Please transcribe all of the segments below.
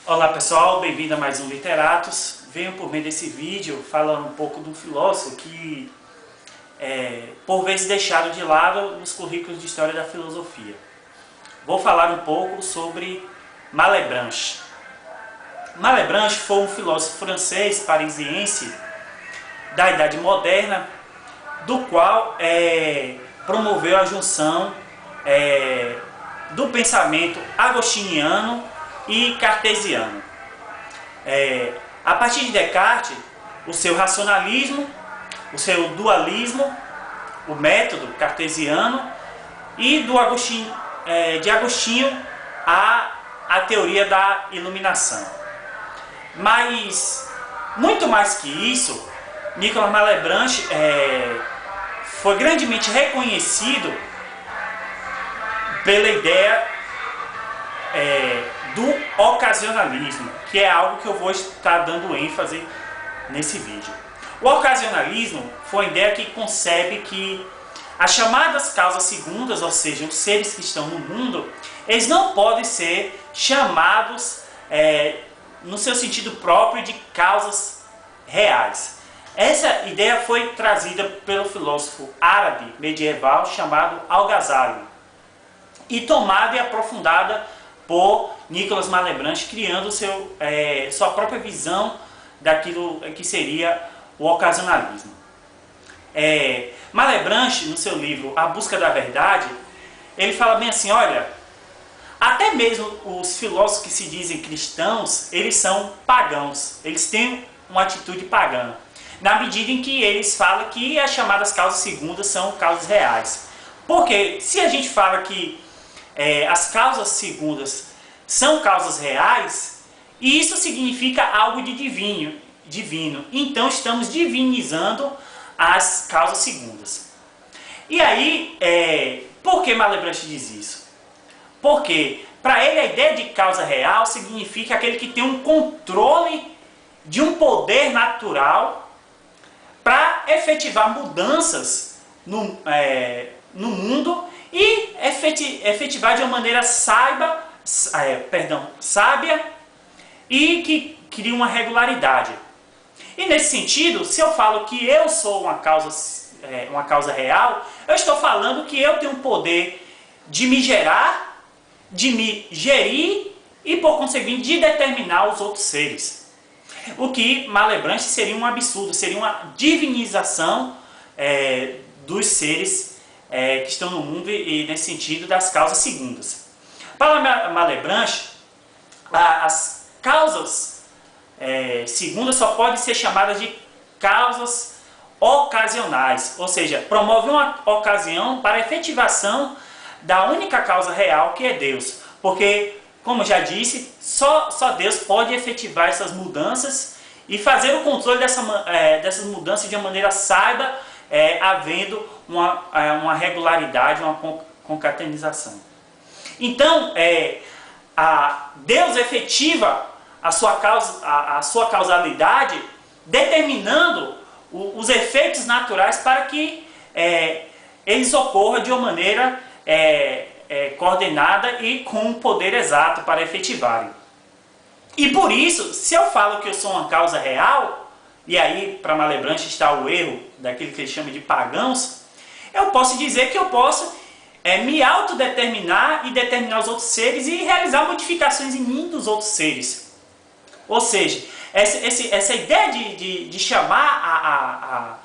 Olá pessoal, bem-vindo a mais um Literatos. Venho por meio desse vídeo falando um pouco de um filósofo que por vezes deixado de lado nos currículos de História da Filosofia. Vou falar um pouco sobre Malebranche. Malebranche foi um filósofo francês parisiense da Idade Moderna, do qual promoveu a junção do pensamento agostiniano e cartesiano. A partir de Descartes, o seu racionalismo, o seu dualismo, o método cartesiano, e de Agostinho a teoria da iluminação. Mas, muito mais que isso, Nicolas Malebranche foi grandemente reconhecido pela ideia do ocasionalismo, que é algo que eu vou estar dando ênfase nesse vídeo. O ocasionalismo foi uma ideia que concebe que as chamadas causas segundas, ou seja, os seres que estão no mundo, eles não podem ser chamados no seu sentido próprio de causas reais. Essa ideia foi trazida pelo filósofo árabe medieval chamado Al-Ghazali e tomada e aprofundada por Nicolas Malebranche, criando sua própria visão daquilo que seria o ocasionalismo. Malebranche, no seu livro A Busca da Verdade, ele fala bem assim: olha, até mesmo os filósofos que se dizem cristãos, eles são pagãos, eles têm uma atitude pagã, na medida em que eles falam que as chamadas causas segundas são causas reais. Porque se a gente fala que as causas segundas são causas reais, isso significa algo de divino. Então estamos divinizando as causas segundas. E aí, por que Malebranche diz isso? Porque para ele a ideia de causa real significa aquele que tem um controle de um poder natural para efetivar mudanças no mundo e efetivar de uma maneira sábia e que cria uma regularidade. E nesse sentido, se eu falo que eu sou uma causa real, eu estou falando que eu tenho o poder de me gerar, de me gerir e, por conseguinte, de determinar os outros seres. O que Malebranche seria um absurdo, seria uma divinização dos seres que estão no mundo e nesse sentido das causas segundas. Para Malebranche, as causas segundas só podem ser chamadas de causas ocasionais, ou seja, promove uma ocasião para a efetivação da única causa real, que é Deus. Porque, como já disse, só Deus pode efetivar essas mudanças e fazer o controle dessas mudanças de uma maneira sábia, havendo uma regularidade, uma concatenização. Então, Deus efetiva a sua causalidade, determinando os efeitos naturais para que eles ocorram de uma maneira coordenada e com um poder exato para efetivarem. E por isso, se eu falo que eu sou uma causa real, e aí para Malebranche está o erro daquilo que ele chama de pagãos, eu posso dizer que eu posso me autodeterminar e determinar os outros seres e realizar modificações em mim dos outros seres. Ou seja, essa ideia de chamar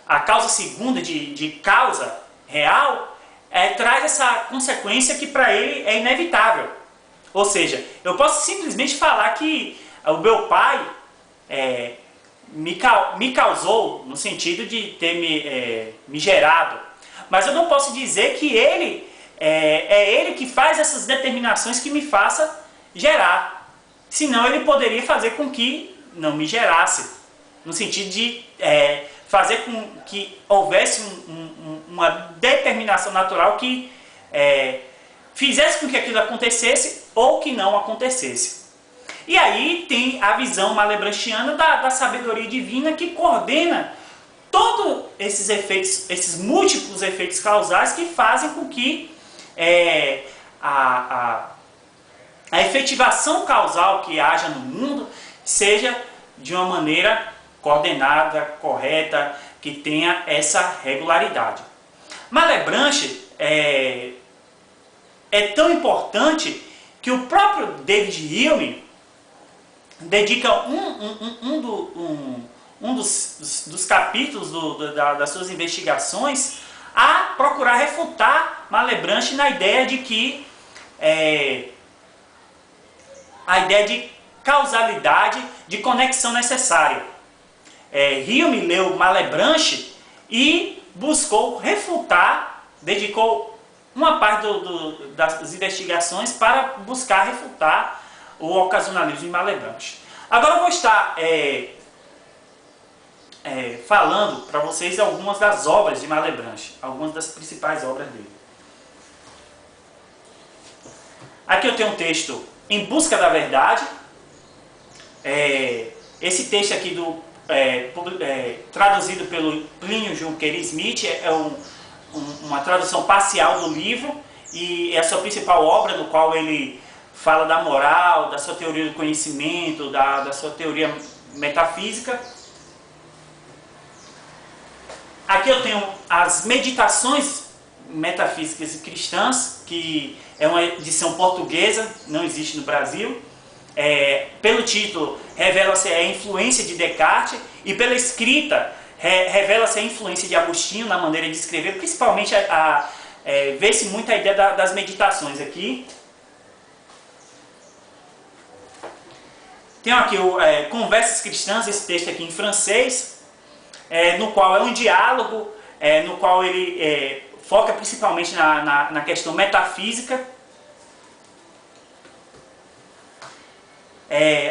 a causa segunda de causa real traz essa consequência que para ele é inevitável. Ou seja, eu posso simplesmente falar que o meu pai me causou, no sentido de ter me gerado, mas eu não posso dizer que ele ele que faz essas determinações que me faça gerar. Senão ele poderia fazer com que não me gerasse, no sentido de fazer com que houvesse uma determinação natural que fizesse com que aquilo acontecesse ou que não acontecesse. E aí tem a visão malebranchiana da sabedoria divina, que coordena todos esses efeitos, esses múltiplos efeitos causais que fazem com que a efetivação causal que haja no mundo seja de uma maneira coordenada, correta, que tenha essa regularidade. Malebranche é tão importante que o próprio David Hume dedica um dos capítulos das suas investigações a procurar refutar Malebranche na ideia de que a ideia de causalidade, de conexão necessária. Hume leu Malebranche e buscou refutar, dedicou uma parte das investigações para buscar refutar o ocasionalismo de Malebranche. Agora eu vou estar falando para vocês algumas das obras de Malebranche, algumas das principais obras dele. Aqui eu tenho um texto, Em Busca da Verdade. Esse texto aqui traduzido pelo Plínio Junqueira Smith, uma tradução parcial do livro, e é a sua principal obra, no qual ele fala da moral, da sua teoria do conhecimento, da sua teoria metafísica. Aqui eu tenho as Meditações Metafísicas e Cristãs, que é uma edição portuguesa, não existe no Brasil. Pelo título, revela-se a influência de Descartes, e pela escrita, revela-se a influência de Agostinho na maneira de escrever, principalmente vê-se muito a ideia das meditações aqui. Tenho aqui o Conversas Cristãs, esse texto aqui em francês, no qual é um diálogo, no qual ele foca principalmente na questão metafísica.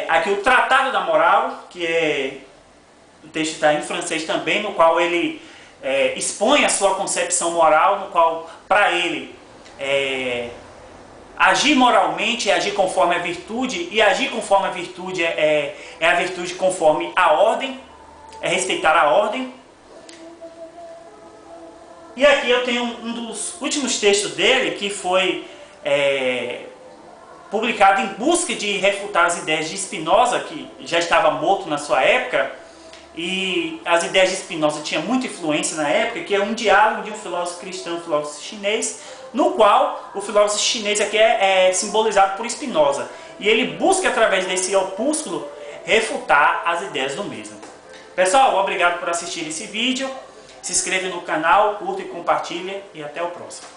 Aqui o Tratado da Moral, que o texto está em francês também, no qual ele expõe a sua concepção moral, no qual, para ele, agir moralmente é agir conforme a virtude, e agir conforme a virtude é a virtude conforme a ordem, é respeitar a ordem. E aqui eu tenho um dos últimos textos dele, que foi publicado em busca de refutar as ideias de Spinoza, que já estava morto na sua época, e as ideias de Spinoza tinham muita influência na época, que é um diálogo de um filósofo cristão e um filósofo chinês, no qual o filósofo chinês aqui é simbolizado por Spinoza. E ele busca, através desse opúsculo, refutar as ideias do mesmo. Pessoal, obrigado por assistir esse vídeo. Se inscreva no canal, curta e compartilhe, e até o próximo.